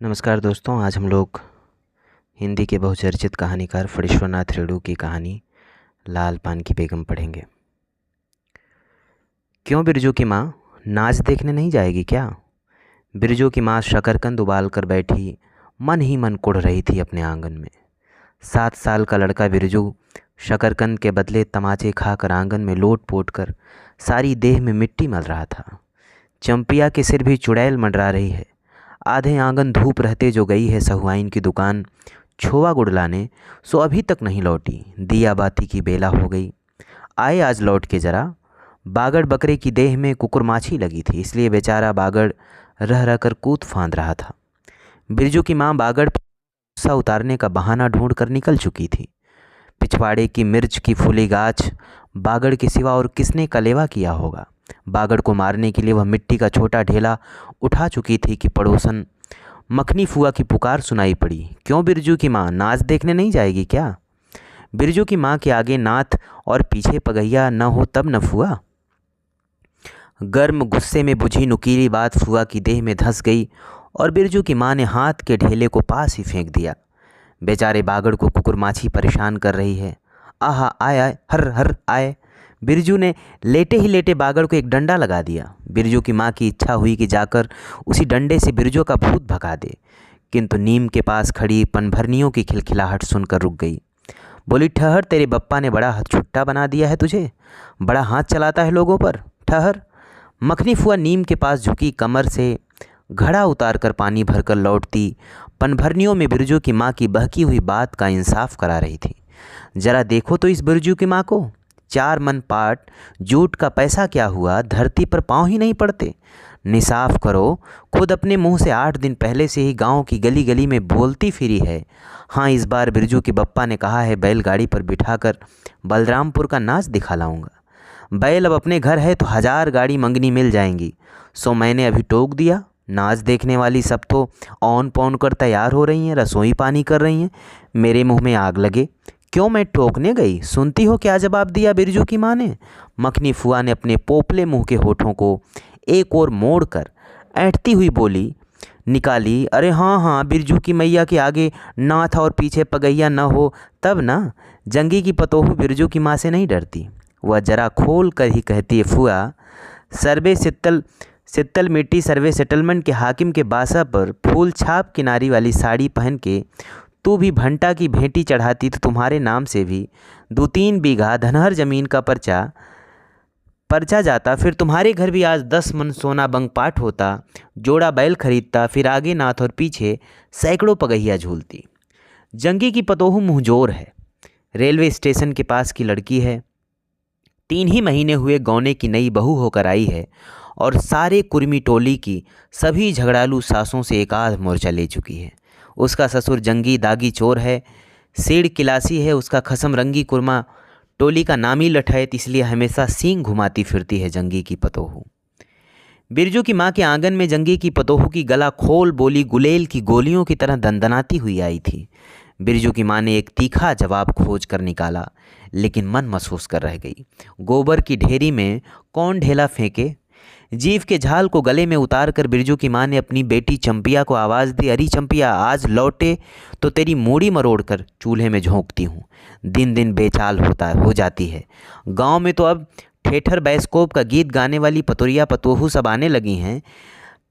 नमस्कार दोस्तों, आज हम लोग हिंदी के बहुचर्चित कहानीकार फणीश्वरनाथ रेणु की कहानी लाल पान की बेगम पढ़ेंगे। क्यों बिरजू की माँ नाच देखने नहीं जाएगी क्या? बिरजू की माँ शकरकंद उबाल कर बैठी मन ही मन कुढ़ रही थी अपने आंगन में। 7 साल का लड़का बिरजू शकरकंद के बदले तमाचे खाकर आंगन में लोट पोट कर सारी देह में मिट्टी मल रहा था। चंपिया के सिर भी चुड़ैल मंडरा रही है। आधे आंगन धूप रहते जो गई है सहुआइन की दुकान छोवा गुड़ लाने, सो अभी तक नहीं लौटी। दिया बाती की बेला हो गई, आए आज लौट के जरा। बागड़ बकरे की देह में कुकुरमाछी लगी थी, इसलिए बेचारा बागड़ रह रह कर कूद फांद रहा था। बिरजू की माँ बागड़ पर गुस्सा उतारने का बहाना ढूंढ कर निकल चुकी थी। पिछवाड़े की मिर्च की फूली गाछ बागड़ के सिवा और किसने कलेवा किया होगा। बागड़ को मारने के लिए वह मिट्टी का छोटा ढेला उठा चुकी थी कि पड़ोसन मखनी फुआ की पुकार सुनाई पड़ी। क्यों बिरजू की माँ नाच देखने नहीं जाएगी क्या? बिरजू की माँ के आगे नाथ और पीछे पगैया न हो तब न फुआ। गर्म गुस्से में बुझी नुकीली बात फुआ की देह में धंस गई और बिरजू की माँ ने हाथ के ढेले को पास ही फेंक दिया। बेचारे बागड़ को कुकुरमाछी परेशान कर रही है। आहा, आय आय, हर हर आय। बिरजू ने लेटे ही लेटे बागड़ को एक डंडा लगा दिया। बिरजू की माँ की इच्छा हुई कि जाकर उसी डंडे से बिरजू का भूत भगा दे, किंतु नीम के पास खड़ी पनभरनियों की खिलखिलाहट सुनकर रुक गई। बोली, ठहर, तेरे बप्पा ने बड़ा छुट्टा बना दिया है तुझे, बड़ा हाथ चलाता है लोगों पर, ठहर। मखनी फुआ नीम के पास झुकी कमर से घड़ा उतार कर पानी भरकर लौटती पनभरनियों में बिरजू की माँ की बहकी हुई बात का इंसाफ करा रही थी। जरा देखो तो इस बिरजू की माँ को, 4 मन पाट जूट का पैसा क्या हुआ, धरती पर पाँव ही नहीं पड़ते। निसाफ करो, खुद अपने मुंह से 8 दिन पहले से ही गांव की गली गली में बोलती फिरी है। हाँ, इस बार बिरजू के बप्पा ने कहा है बैलगाड़ी पर बिठाकर बलरामपुर का नाच दिखा लाऊंगा। बैल अब अपने घर है तो 1000 गाड़ी मंगनी मिल जाएंगी, सो मैंने अभी टोक दिया। नाच देखने वाली सब तो औन पौन कर तैयार हो रही हैं, रसोई पानी कर रही हैं, मेरे मुंह में आग लगे। क्यों मैं टोकने गई? सुनती हो क्या जवाब दिया बिरजू की माँ ने? मखनी फुआ ने अपने पोपले मुंह के होठों को एक ओर मोड़ कर ऐंठती हुई बोली निकाली, अरे हाँ हाँ, बिरजू की मैया के आगे नाथ और पीछे पगैया न हो तब ना। जंगी की पतोहू बिरजू की माँ से नहीं डरती, वह जरा खोल कर ही कहती है, फुआ, सर्वे सित्तल मिट्टी सर्वे सेटलमेंट के हाकिम के बासा पर फूल छाप किनारी वाली साड़ी पहन के तू भी भंटा की भेंटी चढ़ाती तो तुम्हारे नाम से भी 2-3 बीघा धनहर जमीन का पर्चा जाता। फिर तुम्हारे घर भी आज 10 मन सोना बंगपाट होता, जोड़ा बैल खरीदता, फिर आगे नाथ और पीछे सैकड़ों पगहिया झूलती। जंगी की पतोहू मुंहजोर है, रेलवे स्टेशन के पास की लड़की है, 3 ही महीने हुए गौने की नई बहू होकर आई है और सारे कुर्मी टोली की सभी झगड़ालू सासों से एक आध मोर्चा ले चुकी है। उसका ससुर जंगी दागी चोर है, सेड़ किलासी है, उसका खसम रंगी कुर्मा टोली का नामी लठैत, इसलिए हमेशा सींग घुमाती फिरती है जंगी की पतोहू। बिरजू की माँ के आंगन में जंगी की पतोहू की गला खोल बोली गुलेल की गोलियों की तरह दंदनाती हुई आई थी। बिरजू की माँ ने एक तीखा जवाब खोज कर निकाला, लेकिन मन महसूस कर रह गई। गोबर की ढेरी में कौन ढेला फेंके? जीव के झाल को गले में उतार कर बिरजू की माँ ने अपनी बेटी चंपिया को आवाज़ दी, अरे चंपिया, आज लौटे तो तेरी मूड़ी मरोड़ कर चूल्हे में झोंकती हूँ। दिन दिन बेचाल हो जाती है। गांव में तो अब ठेठर बैस्कोप का गीत गाने वाली पतोरिया पतोहू सब आने लगी हैं,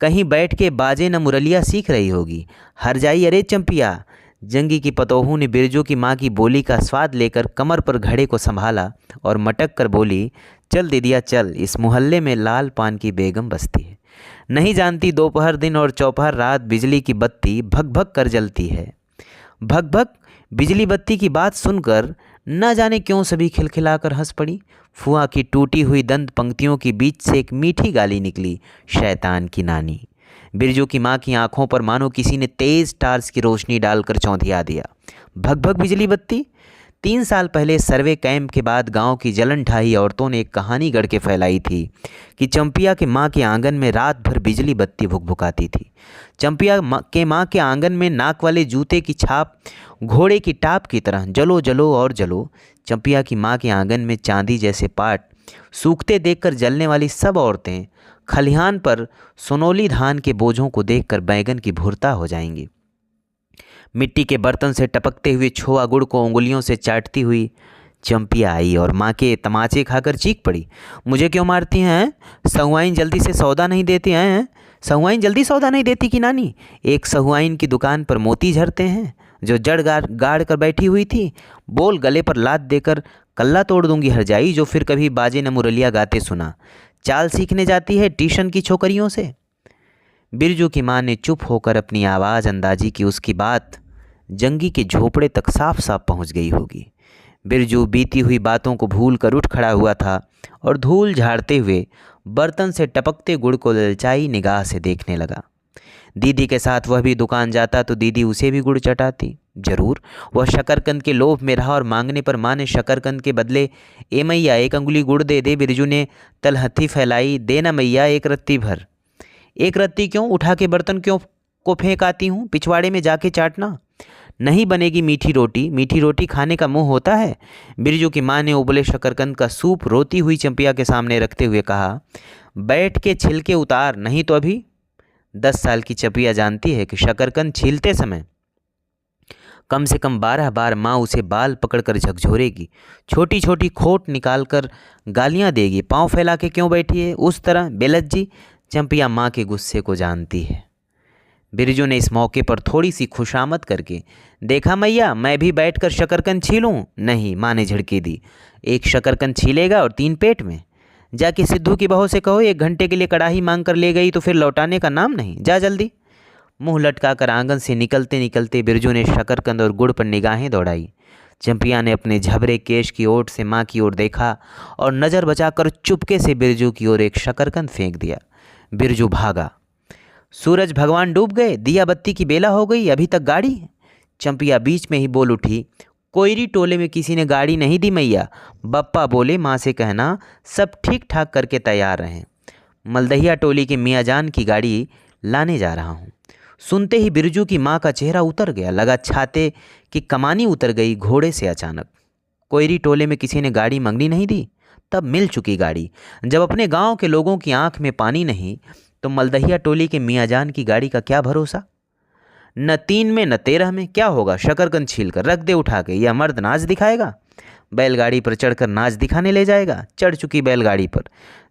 कहीं बैठ के बाजे न मुरलिया सीख रही होगी। हर जाई अरे चंपिया। जंगी की पतोहू ने बिरजू की माँ की बोली का स्वाद लेकर कमर पर घड़े को संभाला और मटक कर बोली, चल दीदिया चल, इस मोहल्ले में लाल पान की बेगम बसती है। नहीं जानती दोपहर दिन और चौपहर रात बिजली की बत्ती भग भग कर जलती है। भग भग बिजली बत्ती की बात सुनकर न जाने क्यों सभी खिलखिलाकर हंस पड़ी। फुआ की टूटी हुई दंत पंक्तियों के बीच से एक मीठी गाली निकली, शैतान की नानी। बिरजू की माँ की आंखों पर मानो किसी ने तेज टार्च की रोशनी डालकर चौंधिया दिया। भग भग बिजली बत्ती। 3 साल पहले सर्वे कैंप के बाद गांव की जलन ढाई औरतों ने एक कहानी गढ़ के फैलाई थी कि चंपिया के माँ के आंगन में रात भर बिजली बत्ती भुकभुकाती थी। चंपिया के माँ के आंगन में नाक वाले जूते की छाप घोड़े की टाप की तरह जलो जलो और जलो। चंपिया की माँ के आंगन में चांदी जैसे पाट सूखते देखकर जलने वाली सब औरतें खलिहान पर सोनोली धान के बोझों को देखकर बैंगन की भुरता हो जाएंगी। मिट्टी के बर्तन से टपकते हुए छोआ गुड़ को उंगलियों से चाटती हुई चंपिया आई और माँ के तमाचे खाकर चीख पड़ी, मुझे क्यों मारती हैं? सहुआइन जल्दी से सौदा नहीं देती हैं? सहुआइन जल्दी सौदा नहीं देती कि नानी? एक सहुआइन की दुकान पर मोती झरते हैं जो जड़ गाड़ कर बैठी हुई थी। बोल, गले पर लात देकर कल्ला तोड़ दूंगी हरजाई, जो फिर कभी बाजे न मुरलिया गाते सुना। चाल सीखने जाती है ट्यूशन की छोकरियों से। बिरजू की माँ ने चुप होकर अपनी आवाज़ अंदाजी की। उसकी बात जंगी के झोपड़े तक साफ साफ पहुँच गई होगी। बिरजू बीती हुई बातों को भूल कर उठ खड़ा हुआ था और धूल झाड़ते हुए बर्तन से टपकते गुड़ को ललचाई निगाह से देखने लगा। दीदी के साथ वह भी दुकान जाता तो दीदी उसे भी गुड़ चटाती। जरूर वह शकरकंद के लोभ में रहा और मांगने पर माँ ने शकरकंद के बदले, ए मैया एक अंगुली गुड़ दे दे। बिरजू ने तलहथी फैलाई, देना मैया एक रत्ती भर। एक रत्ती क्यों? उठा के बर्तन क्यों को फेंक आती हूँ, पिछवाड़े में जाके चाटना। नहीं बनेगी मीठी रोटी, मीठी रोटी खाने का मुंह होता है। बिरजू की माँ ने उबले शकरकंद का सूप रोती हुई चंपिया के सामने रखते हुए कहा, बैठ के छिलके उतार, नहीं तो अभी। 10 साल की चंपिया जानती है कि शकरकंद छीलते समय कम से कम 12 बार माँ उसे बाल पकड़कर झकझोरेगी, छोटी छोटी खोट निकालकर गालियाँ देगी। पाँव फैला के क्यों बैठी है उस तरह बेलज्जी? चंपिया माँ के गुस्से को जानती है। बिरजू ने इस मौके पर थोड़ी सी खुशामद करके, देखा मैया मैं भी बैठकर शकरकंद छीलूं? नहीं, माँ ने झिड़की दी। एक शकरकंद छीलेगा और 3 पेट में। जाके सिद्धू की बहू से कहो 1 घंटे के लिए कड़ाही मांग कर ले गई तो फिर लौटाने का नाम नहीं। जा जल्दी। मुंह लटकाकर आंगन से निकलते निकलते बिरजू ने शकरकंद और गुड़ पर निगाहें दौड़ाई। चंपिया ने अपने झबरे केश की ओट से माँ की ओर देखा और नज़र बचाकर चुपके से बिरजू की ओर एक शकरकंद फेंक दिया। बिरजू भागा। सूरज भगवान डूब गए, दिया बत्ती की बेला हो गई, अभी तक गाड़ी? चंपिया बीच में ही बोल उठी, कोयरी टोले में किसी ने गाड़ी नहीं दी मैया। बप्पा बोले माँ से कहना सब ठीक ठाक करके तैयार रहें, मलदहिया टोली के मियाँ जान की गाड़ी लाने जा रहा हूँ। सुनते ही बिरजू की माँ का चेहरा उतर गया, लगा छाते की कमानी उतर गई घोड़े से अचानक। कोयरी टोले में किसी ने गाड़ी मंगनी नहीं दी, तब मिल चुकी गाड़ी। जब अपने गांव के लोगों की आंख में पानी नहीं तो मलदहिया टोली के मियाँ जान की गाड़ी का क्या भरोसा? न 3 में न 13 में क्या होगा, शकरकंद छील कर रख दे उठा के। यह मर्द नाच दिखाएगा? बैलगाड़ी पर चढ़कर नाच दिखाने ले जाएगा? चढ़ चुकी बैलगाड़ी पर,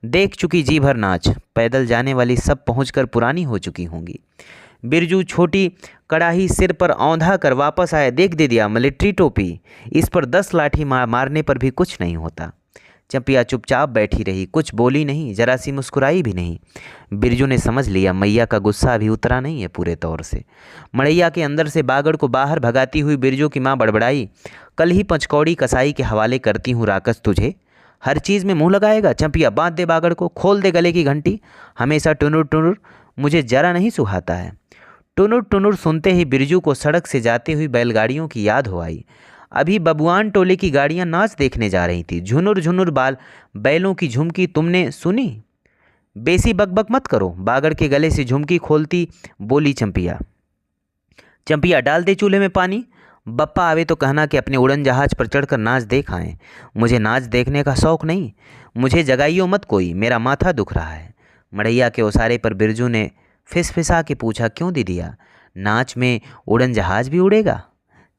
देख चुकी जी भर नाच। पैदल जाने वाली सब पहुंचकर पुरानी हो चुकी होंगी। बिरजू छोटी कड़ाही सिर पर औंधा कर वापस आया। देख दे दिया मिलिट्री टोपी, इस पर 10 लाठी मारने पर भी कुछ नहीं होता। चंपिया चुपचाप बैठी रही, कुछ बोली नहीं, जरा सी मुस्कुराई भी नहीं। बिरजू ने समझ लिया मैया का गुस्सा अभी उतरा नहीं है पूरे तौर से। मड़ैया के अंदर से बागड़ को बाहर भगाती हुई बिरजू की माँ बड़बड़ाई, कल ही पंचकौड़ी कसाई के हवाले करती हूँ राकस तुझे, हर चीज़ में मुँह लगाएगा। चंपिया बांध दे बागड़ को, खोल दे गले की घंटी, हमेशा टुनुर टुनुर मुझे जरा नहीं सुहाता है। टुनुर टुनुर सुनते ही बिरजू को सड़क से जाती हुई बैलगाड़ियों की याद हो आई। अभी बबुआन टोले की गाड़ियां नाच देखने जा रही थी। झुनुर झुनुर बाल बैलों की झुमकी तुमने सुनी? बेसी बकबक मत करो, बागड़ के गले से झुमकी खोलती बोली चंपिया। चंपिया डाल दे चूल्हे में पानी, बप्पा आवे तो कहना कि अपने उड़न जहाज पर चढ़कर नाच देख आए। मुझे नाच देखने का शौक नहीं, मुझे जगाइयो मत कोई, मेरा माथा दुख रहा है। मड़ैया के ओसारे पर बिरजू ने फिसफिसा के पूछा, क्यों दीदिया, नाच में उड़न जहाज भी उड़ेगा?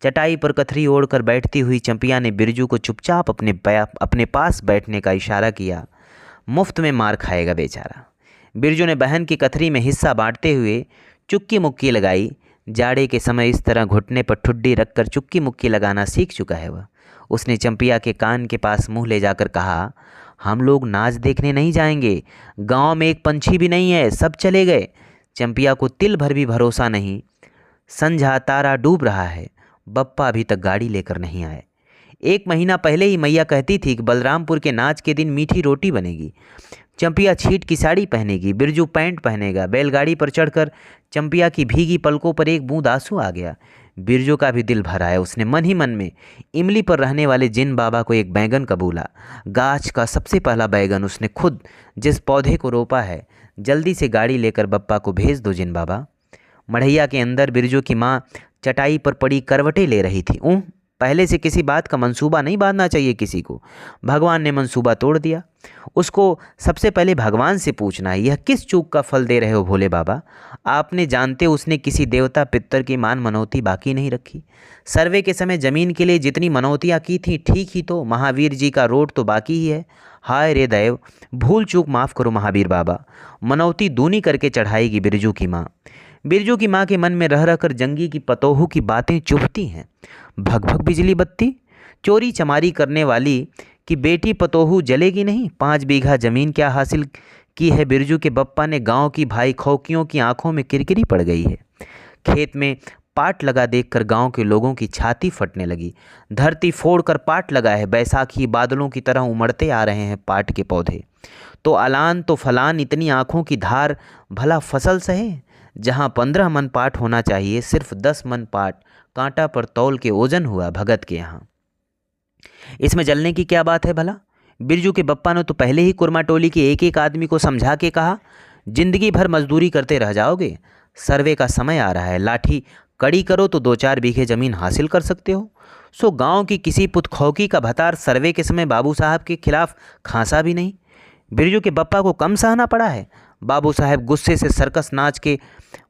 चटाई पर कथरी ओढ़कर बैठती हुई चंपिया ने बिरजू को चुपचाप अपने पास बैठने का इशारा किया। मुफ्त में मार खाएगा बेचारा। बिरजू ने बहन की कथरी में हिस्सा बांटते हुए चुक्की मुक्की लगाई। जाड़े के समय इस तरह घुटने पर ठुड्डी रखकर चुक्की मुक्की लगाना सीख चुका है वह। उसने चंपिया के कान के पास मुंह ले जाकर कहा, हम लोग नाच देखने नहीं जाएंगे, गांव में एक पंछी भी नहीं है, सब चले गए। चंपिया को तिल भर भी भरोसा नहीं। संझा तारा डूब रहा है, बप्पा अभी तक गाड़ी लेकर नहीं आए। 1 महीना पहले ही मैया कहती थी कि बलरामपुर के नाच के दिन मीठी रोटी बनेगी, चंपिया छीट की साड़ी पहनेगी, बिरजू पैंट पहनेगा। बैलगाड़ी पर चढ़कर चंपिया की भीगी पलकों पर एक बूंद आंसू आ गया। बिरजू का भी दिल भर आया। उसने मन ही मन में इमली पर रहने वाले जिन बाबा को एक बैंगन कबूला। गाछ का सबसे पहला बैंगन उसने खुद जिस पौधे को रोपा है, जल्दी से गाड़ी लेकर बप्पा को भेज दो जिन बाबा। मड़ैया के अंदर बिरजू की माँ चटाई पर पड़ी करवटें ले रही थी। पहले से किसी बात का मंसूबा नहीं बांधना चाहिए किसी को। भगवान ने मंसूबा तोड़ दिया। उसको सबसे पहले भगवान से पूछना है, यह किस चूक का फल दे रहे हो भोले बाबा? आपने जानते उसने किसी देवता पितर की मान मनौती बाकी नहीं रखी। सर्वे के समय जमीन के लिए जितनी मनौतियाँ की थी ठीक ही तो महावीर जी का रोड तो बाकी ही है। हाय रे दैव, भूल चूक माफ़ करो महावीर बाबा, मनौती दूनी करके चढ़ाएगी बिरजू की माँ। बिरजू की माँ के मन में रह रहकर जंगी की पतोहू की बातें चुभती हैं। भग भग बिजली बत्ती, चोरी चमारी करने वाली कि बेटी पतोहू जलेगी नहीं। 5 बीघा ज़मीन क्या हासिल की है बिरजू के बप्पा ने? गांव की भाई खौकियों की आंखों में किरकिरी पड़ गई है। खेत में पाट लगा देखकर गांव के लोगों की छाती फटने लगी। धरती फोड़कर पाट लगा है, बैसाखी बादलों की तरह उमड़ते आ रहे हैं पाट के पौधे। तो अलान तो फलान, इतनी आंखों की धार भला फसल सहे? जहाँ 15 मन पाट होना चाहिए सिर्फ 10 मन पाट कांटा पर तौल के ओजन हुआ भगत के यहाँ। इसमें जलने की क्या बात है भला? बिरजू के बप्पा ने तो पहले ही कुरमा टोली के एक एक आदमी को समझा के कहा, जिंदगी भर मजदूरी करते रह जाओगे, सर्वे का समय आ रहा है, लाठी कड़ी करो तो 2-4 बीघे ज़मीन हासिल कर सकते हो। सो गांव की किसी पुतखौकी का भतार सर्वे के समय बाबू साहब के खिलाफ खांसा भी नहीं। बिरजू के बप्पा को कम सहना पड़ा है। बाबू साहब गुस्से से सर्कस नाच के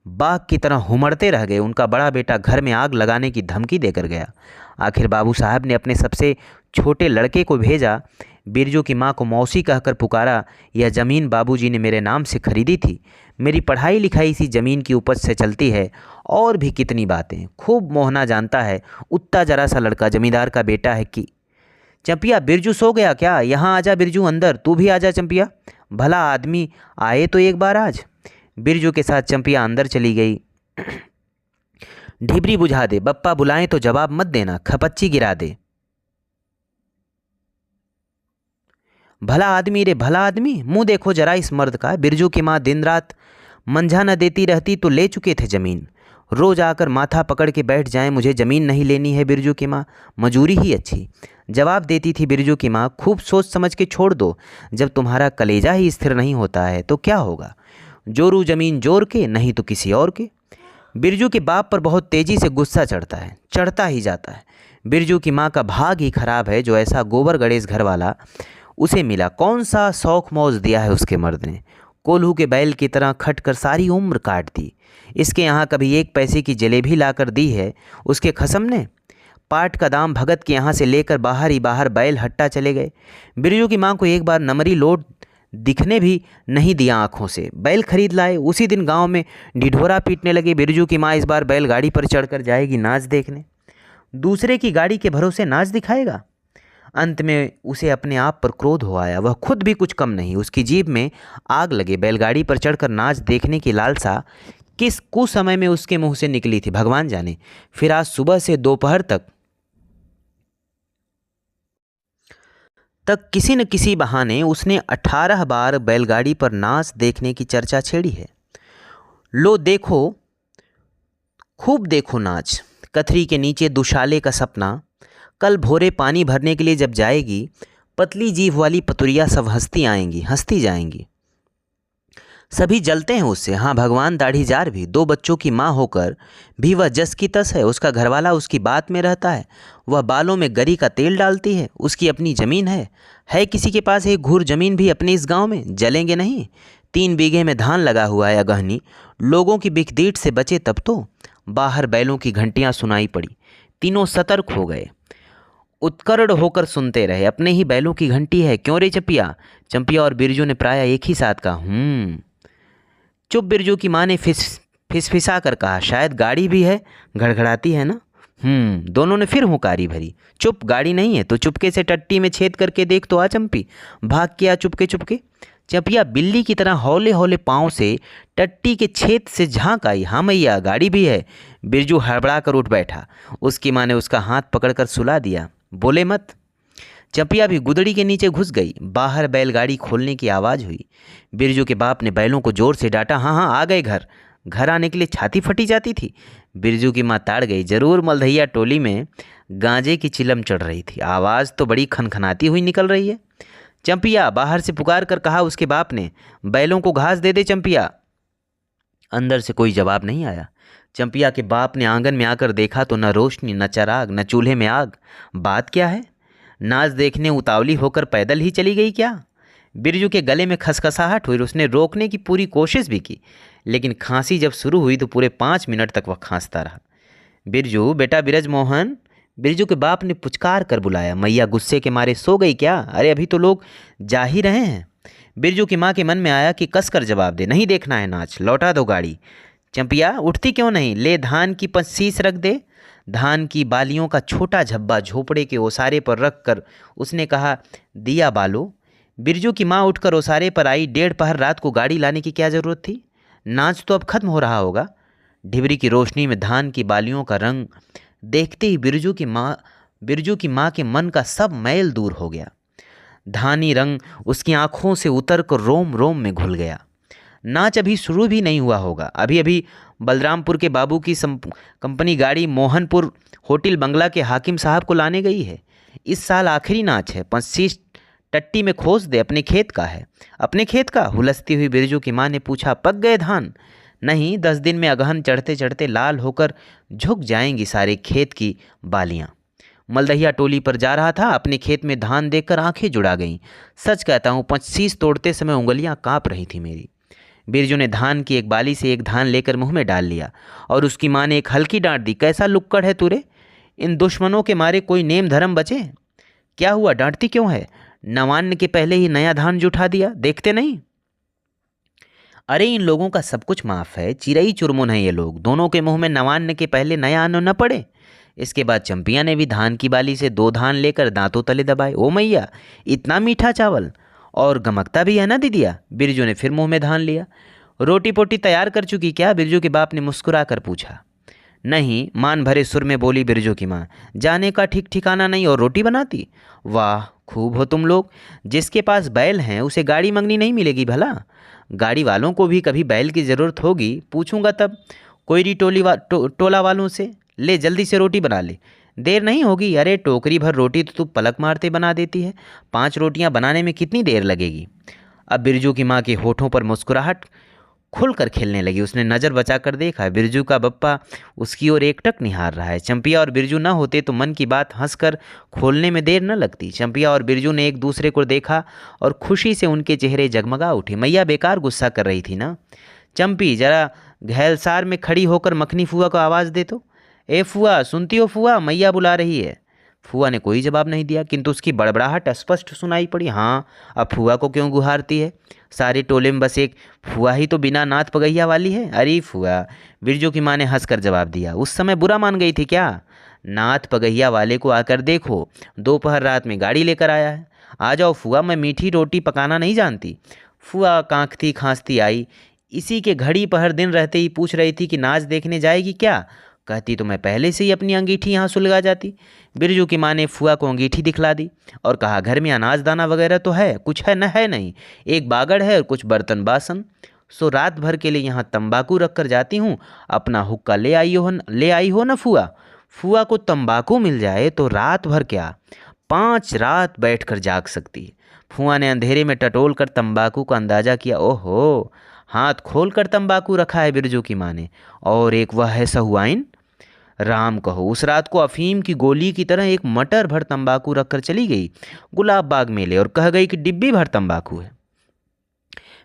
बाघ की तरह हुमड़ते रह गए। उनका बड़ा बेटा घर में आग लगाने की धमकी देकर गया। आखिर बाबू साहब ने अपने सबसे छोटे लड़के को भेजा। बिरजू की माँ को मौसी कहकर पुकारा, यह ज़मीन बाबूजी ने मेरे नाम से खरीदी थी, मेरी पढ़ाई लिखाई इसी ज़मीन की उपज से चलती है। और भी कितनी बातें खूब मोहना जानता है, उतना जरा सा लड़का जमींदार का बेटा है कि। चंपिया, बिरजू सो गया क्या? यहाँ आजा बिरजू अंदर, तू भी आजा चंपिया, भला आदमी आए तो एक बार आज। बिरजू के साथ चंपिया अंदर चली गई। ढिबरी बुझा दे, बप्पा बुलाएं तो जवाब मत देना, खपच्ची गिरा दे। भला आदमी रे भला आदमी, मुंह देखो जरा इस मर्द का। बिरजू की माँ दिन रात मंझा न देती रहती तो ले चुके थे ज़मीन। रोज़ आकर माथा पकड़ के बैठ जाएं, मुझे ज़मीन नहीं लेनी है बिरजू की माँ, मजूरी ही अच्छी। जवाब देती थी बिरजू की माँ, खूब सोच समझ के छोड़ दो, जब तुम्हारा कलेजा ही स्थिर नहीं होता है तो क्या होगा? जोरू ज़मीन जोर के, नहीं तो किसी और के। बिरजू के बाप पर बहुत तेज़ी से गुस्सा चढ़ता है, चढ़ता ही जाता है। बिरजू की माँ का भाग ही खराब है जो ऐसा गोबर गणेश घर वाला उसे मिला। कौन सा शौक मौज दिया है उसके मर्द ने, कोल्हू के बैल की तरह खट कर सारी उम्र काट दी। इसके यहाँ कभी 1 पैसे की जलेबी लाकर दी है उसके खसम ने? पाट का दाम भगत के यहाँ से लेकर बाहर ही बाहर बैल हट्टा चले गए। बिरजू की माँ को एक बार नमरी लोट दिखने भी नहीं दिया आंखों से। बैल खरीद लाए, उसी दिन गांव में ढिढोरा पीटने लगे। बिरजू की माँ इस बार बैलगाड़ी पर चढ़कर जाएगी नाच देखने, दूसरे की गाड़ी के भरोसे नाच दिखाएगा। अंत में उसे अपने आप पर क्रोध हो आया, वह खुद भी कुछ कम नहीं, उसकी जीभ में आग लगे। बैलगाड़ी पर चढ़कर नाच देखने की लालसा किस कुसमय में उसके मुंह से निकली थी भगवान जाने। फिर आज सुबह से दोपहर तक किसी न किसी बहाने उसने 18 बार बैलगाड़ी पर नाच देखने की चर्चा छेड़ी है। लो देखो, खूब देखो नाच, कथरी के नीचे दुशाले का सपना। कल भोरे पानी भरने के लिए जब जाएगी, पतली जीभ वाली पतुरिया सब हंसती आएंगी, हंसती जाएंगी। सभी जलते हैं उससे। हाँ, भगवान दाढ़ीजार भी, 2 बच्चों की माँ होकर भी वह जस की तस है। उसका घरवाला उसकी बात में रहता है, वह बालों में गरी का तेल डालती है। उसकी अपनी ज़मीन है किसी के पास एक घूर ज़मीन भी अपने इस गांव में? जलेंगे नहीं। 3 बीघे में धान लगा हुआ है अगहनी, लोगों की बिकदीट से बचे तब तो। बाहर बैलों की घंटियाँ सुनाई पड़ी, तीनों सतर्क हो गए, उत्कर्ष होकर सुनते रहे। अपने ही बैलों की घंटी है क्यों रे चंपिया? चंपिया और बिरजू ने प्राय एक ही साथ कहा, चुप। बिरजू की माँ ने फिसफिसा कर कहा, शायद गाड़ी भी है, घड़घड़ाती है ना? दोनों ने फिर हुंकारी भरी, चुप, गाड़ी नहीं है तो चुपके से टट्टी में छेद करके देख तो आ चंपी। भाग के आ चुपके चुपके। चंपिया बिल्ली की तरह हौले हौले पाँव से टट्टी के छेद से झांक आई। हाँ मैया, गाड़ी भी है। बिरजू हड़बड़ा कर उठ बैठा। उसकी माँ ने उसका हाथ पकड़कर सुला दिया, बोले मत। चंपिया भी गुदड़ी के नीचे घुस गई। बाहर बैलगाड़ी खोलने की आवाज़ हुई। बिरजू के बाप ने बैलों को जोर से डांटा, हाँ हाँ आ गए घर। घर आने के लिए छाती फटी जाती थी। बिरजू की माँ ताड़ गई, जरूर मलधैया टोली में गांजे की चिलम चढ़ रही थी, आवाज़ तो बड़ी खनखनाती हुई निकल रही है। चंपिया, बाहर से पुकार कर कहा उसके बाप ने, बैलों को घास दे दे चंपिया। अंदर से कोई जवाब नहीं आया। चंपिया के बाप ने आंगन में आकर देखा तो न रोशनी, न चिराग, न चूल्हे में आग। बात क्या है? नाच देखने उतावली होकर पैदल ही चली गई क्या? बिरजू के गले में खसखसाहट हुई। उसने रोकने की पूरी कोशिश भी की, लेकिन खांसी जब शुरू हुई तो पूरे 5 मिनट तक वह खांसता रहा। बिरजू, बेटा बिरज मोहन, बिरजू के बाप ने पुचकार कर बुलाया। मैया गुस्से के मारे सो गई क्या? अरे अभी तो लोग जा ही रहे हैं। बिरजू की माँ के मन में आया कि कसकर जवाब दे, नहीं देखना है नाच, लौटा दो गाड़ी। चंपिया, उठती क्यों नहीं? ले धान की पच्चीस रख दे। धान की बालियों का छोटा झब्बा झोपड़े के ओसारे पर रख कर उसने कहा, दिया बालो। बिरजू की माँ उठकर ओसारे पर आई। 1.5 पहर रात को गाड़ी लाने की क्या ज़रूरत थी? नाच तो अब खत्म हो रहा होगा। ढिबरी की रोशनी में धान की बालियों का रंग देखते ही बिरजू की माँ के मन का सब मैल दूर हो गया। धानी रंग उसकी आंखों से उतर कर रोम रोम में घुल गया। नाच अभी शुरू भी नहीं हुआ होगा। अभी अभी बलरामपुर के बाबू की कंपनी गाड़ी मोहनपुर होटल बंगला के हाकिम साहब को लाने गई है। इस साल आखिरी नाच है। 25 टट्टी में खोस दे। अपने खेत का है। अपने खेत का? हुलसती हुई बिरजू की माँ ने पूछा, पक गए धान? नहीं, 10 दिन में अगहन चढ़ते चढ़ते लाल होकर झुक जाएंगी सारे खेत की बालियाँ। मलदहिया टोली पर जा रहा था। अपने खेत में धान देखकर आंखें जुड़ा गईं। सच कहता हूँ, 25 तोड़ते समय उंगलियां कांप रही थी मेरी। बिरजू ने धान की एक बाली से एक धान लेकर मुंह में डाल लिया और उसकी माँ ने एक हल्की डांट दी, कैसा लुक्कड़ है तू रे? इन दुश्मनों के मारे कोई नेम धर्म बचे? क्या हुआ, डांटती क्यों है? नवान्न के पहले ही नया धान जुठा दिया, देखते नहीं? अरे इन लोगों का सब कुछ माफ़ है। चिरई चुरमुन है ये लोग। दोनों के मुंह में नवान्न के पहले नया अन्न न पड़े। इसके बाद चंपिया ने भी धान की बाली से 2 धान लेकर दांतों तले दबाए। ओ मैया, इतना मीठा चावल और गमकता भी है ना दीदिया? बिरजू ने फिर मुंह में धान लिया। रोटी पोटी तैयार कर चुकी क्या? बिरजू के बाप ने मुस्कुरा कर पूछा। नहीं, मान भरे सुर में बोली बिरजू की माँ। जाने का ठीक ठिकाना नहीं और रोटी बनाती? वाह, खूब हो तुम लोग। जिसके पास बैल हैं उसे गाड़ी मंगनी नहीं मिलेगी भला? गाड़ी वालों को भी कभी बैल की ज़रूरत होगी, पूछूंगा तब कोयरी टोला वालों से। ले जल्दी से रोटी बना ले, देर नहीं होगी। अरे टोकरी भर रोटी तो तू पलक मारते बना देती है। 5 रोटियां बनाने में कितनी देर लगेगी? अब बिरजू की माँ के होठों पर मुस्कुराहट खुलकर खिलने लगी। उसने नज़र बचाकर देखा, बिरजू का बप्पा उसकी ओर एकटक निहार रहा है। चंपिया और बिरजू न होते तो मन की बात हंसकर खोलने में देर न लगती। चंपिया और बिरजू ने एक दूसरे को देखा और खुशी से उनके चेहरे जगमगा उठे। मैया बेकार गुस्सा कर रही थी ना? चंपी, जरा घैलसार में खड़ी होकर मखनी फुआ को आवाज़ दे तो। ए फुआ, सुनती हो फुआ, मैया बुला रही है। फुआ ने कोई जवाब नहीं दिया, किंतु उसकी बड़बड़ाहट स्पष्ट सुनाई पड़ी। हाँ, अब फुआ को क्यों गुहारती है? सारे टोले में बस एक फुआ ही तो बिना नाथ पगैया वाली है। अरे फुआ, बिरजू की माँ ने हंसकर जवाब दिया। उस समय बुरा मान गई थी क्या? नाथ पगैया वाले को आकर देखो, दोपहर रात में गाड़ी लेकर आया है। आ जाओ फुआ, मैं मीठी रोटी पकाना नहीं जानती। फुआ कांखती खांसती आई। इसी के घड़ी पहर दिन रहते ही पूछ रही थी कि नाच देखने जाएगी क्या? कहती तो मैं पहले से ही अपनी अंगीठी यहाँ सुलगा जाती। बिरजू की माँ ने फुआ को अंगीठी दिखला दी और कहा, घर में अनाज दाना वगैरह तो है? कुछ है? न है नहीं, एक बागड़ है और कुछ बर्तन बासन। सो रात भर के लिए यहाँ तंबाकू रख कर जाती हूँ। अपना हुक्का ले आई हो ना फुआ? फुआ को तंबाकू मिल जाए तो रात भर क्या, 5 रात बैठ कर जाग सकती है। फुआ ने अंधेरे में टटोल कर तंबाकू का अंदाज़ा किया। ओहो, हाथ खोल कर तंबाकू रखा है बिरजू की माँ ने। और एक वह है सहुआइन। राम कहो, उस रात को अफीम की गोली की तरह एक मटर भर तंबाकू रखकर चली गई गुलाब बाग मेले और कह गई कि डिब्बी भर तंबाकू है।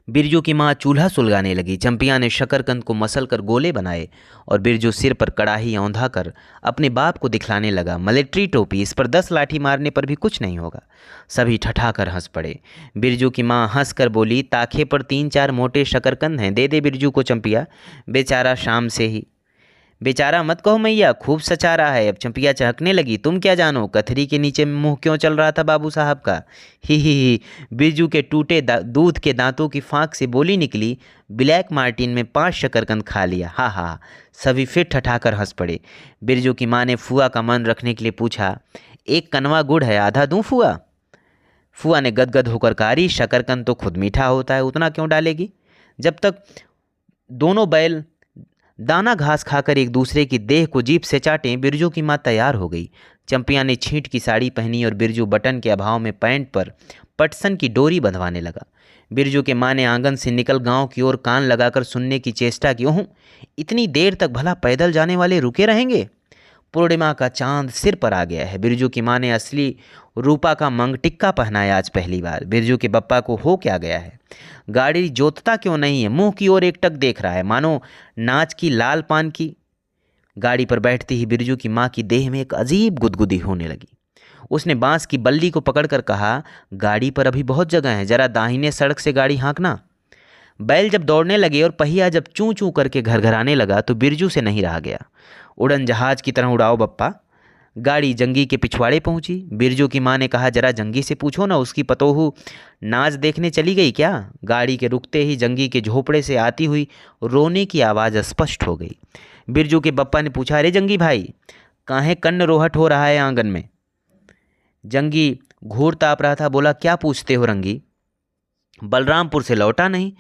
बिरजू की माँ चूल्हा सुलगाने लगी। चंपिया ने शकरकंद को मसल कर गोले बनाए और बिरजू सिर पर कड़ाही औंधा कर अपने बाप को दिखलाने लगा। मिलिट्री टोपी, इस पर 10 लाठी मारने पर भी कुछ नहीं होगा। सभी ठठाकर हंस पड़े। बिरजू की माँ हंस कर बोली, ताखे पर 3-4 मोटे शकरकंद हैं, दे दे बिरजू को चंपिया, बेचारा शाम से ही। बेचारा मत कहो मैया, खूब सचा रहा है। अब चंपिया चहकने लगी। तुम क्या जानो कथरी के नीचे में मुंह क्यों चल रहा था बाबू साहब का? ही। बिरजू के टूटे दूध के दांतों की फांक से बोली निकली, ब्लैक मार्टिन में 5 शकरकंद खा लिया। हा हा। सभी फिर ठठाकर हंस पड़े। बिरजू की माँ ने फुआ का मन रखने के लिए पूछा, एक कनवा गुड़ है, आधा दूं फुआ? फुआ ने गदगद होकर कहा, अरे शकरकंद तो खुद मीठा होता है, उतना क्यों डालेगी? जब तक दोनों बैल दाना घास खाकर एक दूसरे की देह को जीभ से चाटें, बिरजू की माँ तैयार हो गई। चंपिया ने छींट की साड़ी पहनी और बिरजू बटन के अभाव में पैंट पर पटसन की डोरी बंधवाने लगा। बिरजू के माँ ने आंगन से निकल गांव की ओर कान लगाकर सुनने की चेष्टा की। ओह, इतनी देर तक भला पैदल जाने वाले रुके रहेंगे? पूर्णिमा का चांद सिर पर आ गया है। बिरजू की माँ ने असली रूपा का मंगटिक्का पहनाया आज पहली बार। बिरजू के बप्पा को हो क्या गया है? गाड़ी जोतता क्यों नहीं है? मुंह की ओर एकटक देख रहा है मानो नाच की लाल पान की। गाड़ी पर बैठते ही बिरजू की माँ की देह में एक अजीब गुदगुदी होने लगी। उसने बांस की बल्ली को पकड़कर कहा, गाड़ी पर अभी बहुत जगह है, जरा दाहिने सड़क से गाड़ी हाँकना। बैल जब दौड़ने लगे और पहिया जब चूं चूं करके घरघराने लगा तो बिरजू से नहीं रहा गया। उड़न जहाज की तरह उड़ाओ बप्पा। गाड़ी जंगी के पिछवाड़े पहुंची। बिरजू की माँ ने कहा, जरा जंगी से पूछो ना, उसकी पतोहू नाच देखने चली गई क्या? गाड़ी के रुकते ही जंगी के झोपड़े से आती हुई रोने की आवाज़ स्पष्ट हो गई। बिरजू के बप्पा ने पूछा, अरे जंगी भाई, काहे कन्न रोहट हो रहा है आंगन में? जंगी घूर ताप रहा था। बोला, क्या पूछते हो रंगी? बलरामपुर से लौटा नहीं,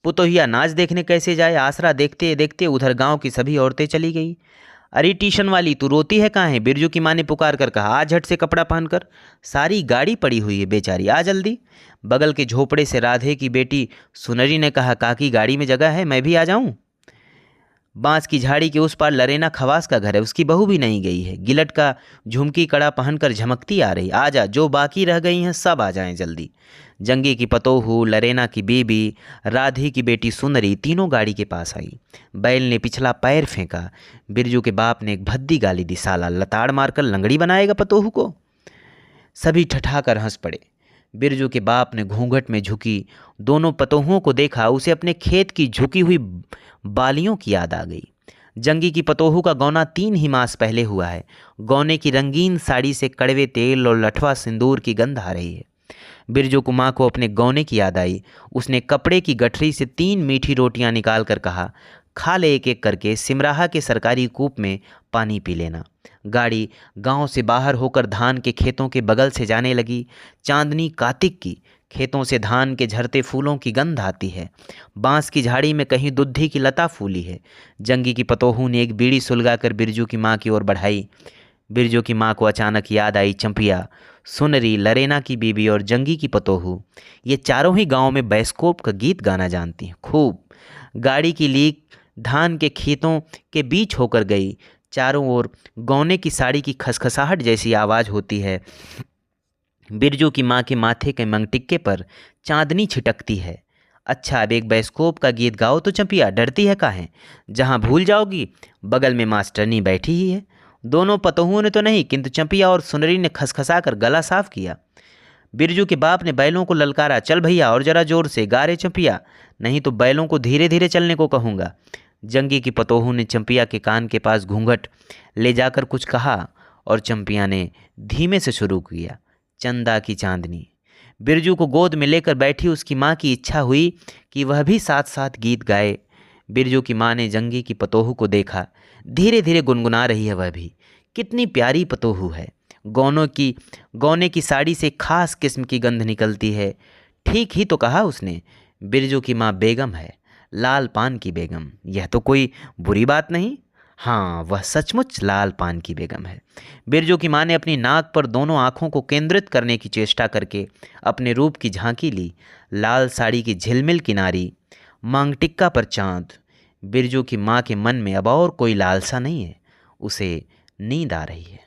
पुतोहिया नाच देखने कैसे जाए? आसरा देखते देखते उधर गांव की सभी औरतें चली गई। अरे टीशन वाली, तू रोती है कहाँ है? बिरजू की माँ ने पुकार कर कहा, आ झट से कपड़ा पहनकर, सारी गाड़ी पड़ी हुई है बेचारी, आ जल्दी। बगल के झोपड़े से राधे की बेटी सुनरी ने कहा, काकी गाड़ी में जगह है, मैं भी आ जाऊं? बांस की झाड़ी के उस पार लरेना खवास का घर है, उसकी बहू भी नहीं गई है। गिलट का झुमकी कड़ा पहनकर झमकती आ रही। आ जा, जो बाकी रह गई हैं सब आ जाएं जल्दी। जंगी की पतोहू, लरेना की बीबी, राधे की बेटी सुनरी तीनों गाड़ी के पास आई। बैल ने पिछला पैर फेंका। बिरजू के बाप ने एक भद्दी गाली दी, साला लताड़ मारकर लंगड़ी बनाएगा पतोहू को। सभी ठठाकर हंस पड़े। बिरजू के बाप ने घूंघट में झुकी दोनों पतोहुओं को देखा। उसे अपने खेत की झुकी हुई बालियों की याद आ गई। जंगी की पतोहू का गौना 3 ही मास पहले हुआ है। गौने की रंगीन साड़ी से कड़वे तेल और लठवा सिंदूर की गंध आ रही है। बिरजू को माँ को अपने गौने की याद आई। उसने कपड़े की गठरी से 3 मीठी रोटियां निकाल कर कहा, खा ले एक एक करके, सिमराहा के सरकारी कूप में पानी पी लेना। गाड़ी गांव से बाहर होकर धान के खेतों के बगल से जाने लगी। चांदनी कार्तिक की, खेतों से धान के झरते फूलों की गंध आती है। बांस की झाड़ी में कहीं दुद्धि की लता फूली है। जंगी की पतोहू ने एक बीड़ी सुलगाकर बिरजू की माँ की ओर बढ़ाई। बिरजू की माँ को अचानक याद आई चंपिया, सुनरी, लरेना की बीबी और जंगी की पतोहू। ये चारों ही गांव में बैस्कोप का गीत गाना जानती हैं खूब। गाड़ी की लीक धान के खेतों के बीच होकर गई। चारों ओर गौने की साड़ी की खसखसाहट जैसी आवाज़ होती है। बिरजू की माँ के माथे के मंगटिक्के पर चांदनी छिटकती है। अच्छा, अब एक बैस्कोप का गीत गाओ तो चंपिया, डरती है काहे? जहाँ भूल जाओगी बगल में मास्टरनी बैठी ही है। दोनों पतोहुओं ने तो नहीं, किंतु चंपिया और सुनरी ने खसखसा कर गला साफ किया। बिरजू के बाप ने बैलों को ललकारा, चल भैया और ज़रा जोर से गा रे चंपिया, नहीं तो बैलों को धीरे धीरे चलने को कहूँगा। जंगी की पतोहू ने चंपिया के कान के पास घूंघट ले जाकर कुछ कहा और चंपिया ने धीमे से शुरू किया, चंदा की चांदनी। बिरजू को गोद में लेकर बैठी उसकी माँ की इच्छा हुई कि वह भी साथ साथ गीत गाए। बिरजू की माँ ने जंगी की पतोहू को देखा, धीरे धीरे गुनगुना रही है वह भी। कितनी प्यारी पतोहू है। गौने की साड़ी से खास किस्म की गंध निकलती है। ठीक ही तो कहा उसने, बिरजू की माँ बेगम है, लाल पान की बेगम। यह तो कोई बुरी बात नहीं। हाँ, वह सचमुच लाल पान की बेगम है। बिरजू की माँ ने अपनी नाक पर दोनों आँखों को केंद्रित करने की चेष्टा करके अपने रूप की झांकी ली। लाल साड़ी की झिलमिल किनारी, मांगटिक्का पर चांद। बिरजू की माँ के मन में अब और कोई लालसा नहीं है, उसे नींद आ रही है।